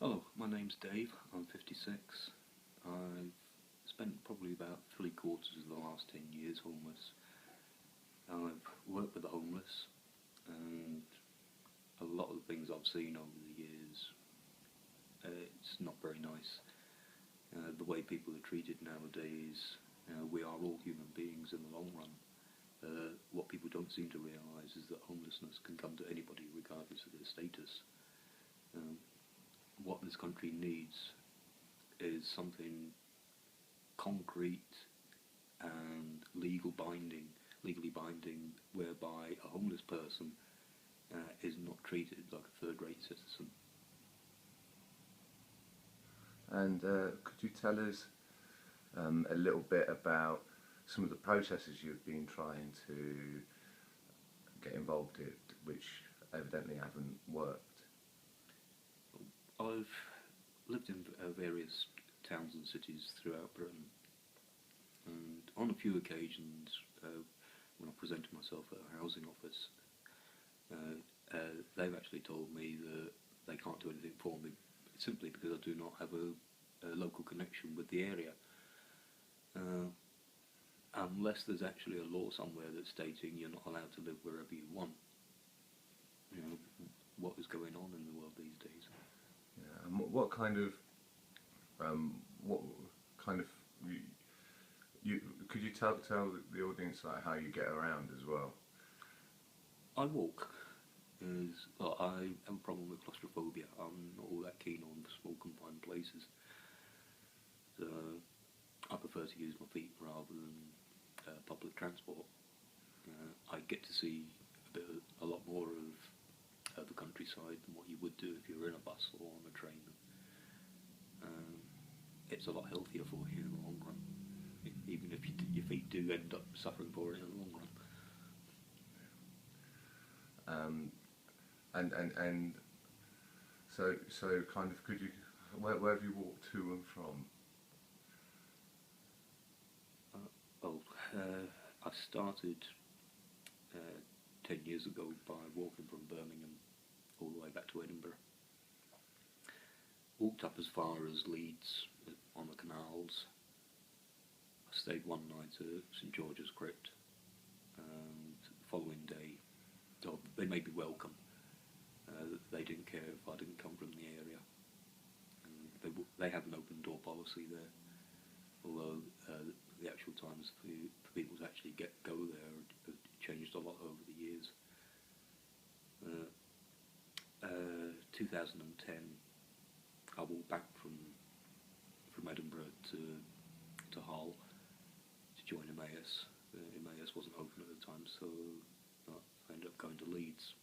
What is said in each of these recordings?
Hello, my name's Dave. I'm 56. I've spent probably about 3/4 of the last 10 years homeless. I've worked with the homeless, and a lot of the things I've seen over the years, it's not very nice. The way people are treated nowadays, we are all human beings in the long run. What people don't seem to realise is that homelessness can come to anybody regardless of their status. What this country needs is something concrete and legally binding, whereby a homeless person is not treated like a third-rate citizen. And could you tell us a little bit about some of the processes you've been trying to get involved in, which evidently haven't worked? I've lived in various towns and cities throughout Britain, and on a few occasions, when I presented myself at a housing office, they've actually told me that they can't do anything for me simply because I do not have a local connection with the area. Unless there's actually a law somewhere that's stating you're not allowed to live wherever you want. What is going on in the world these days? Yeah, and what kind of could you tell the audience like how you get around as well? I walk. I have a problem with claustrophobia. I'm not all that keen on small confined places. So I prefer to use my feet rather than public transport. I get to see a lot more of the countryside than what you would do if you were in a bus or on a train. It's a lot healthier for you in the long run, even if your feet do end up suffering for it in the long run. And so kind of could you where have you walked to and from? I started 10 years ago by walking from Birmingham all the way back to Edinburgh. Walked up as far as Leeds on the canals. I stayed one night at St George's Crypt, and the following day, they made me welcome. They didn't care if I didn't come from the area. They have an open door policy there, although the actual times for people to actually go there have changed a lot over the years. 2010, I walked back from Edinburgh to Hull to join Emmaus. Emmaus wasn't open at the time, so I ended up going to Leeds.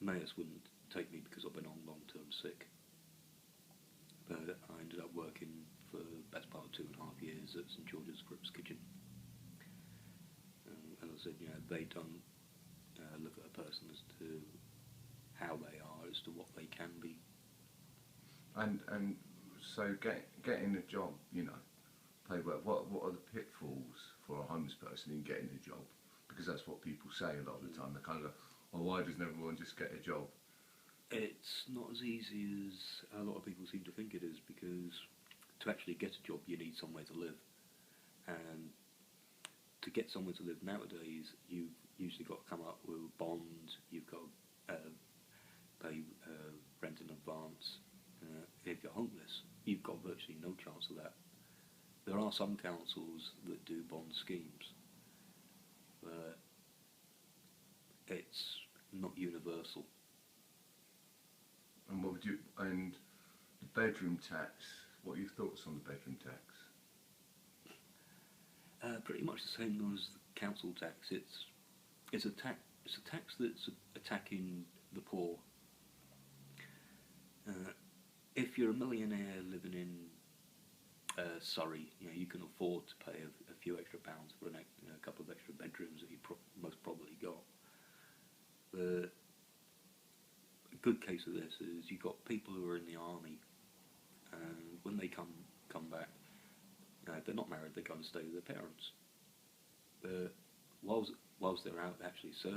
Emmaus wouldn't take me because I've been on long-term sick, but I ended up working for the best part of 2.5 years at St George's Crypt's kitchen. As I said, they don't look at a person as to how they are, as to what they can be. And so getting a job, pay well. What are the pitfalls for a homeless person in getting a job? Because that's what people say a lot of the time. They kind of go, "Well, why doesn't everyone just get a job?" It's not as easy as a lot of people seem to think it is, because to actually get a job you need somewhere to live, and to get somewhere to live nowadays you've usually got to come up with a bond, you've got to pay rent in advance. If you're homeless, you've got virtually no chance of that. There are some councils that do bond schemes, but it's not universal. And and the bedroom tax, what are your thoughts on the bedroom tax? Pretty much the same as the council tax. It's a tax that's attacking the poor. If you're a millionaire living in Surrey, you can afford to pay a few extra pounds for a couple of extra bedrooms that you most probably got. But a good case of this is you've got people who are in the army, and when they come back, if they're not married, they go and stay with their parents. But whilst they're out actually serving,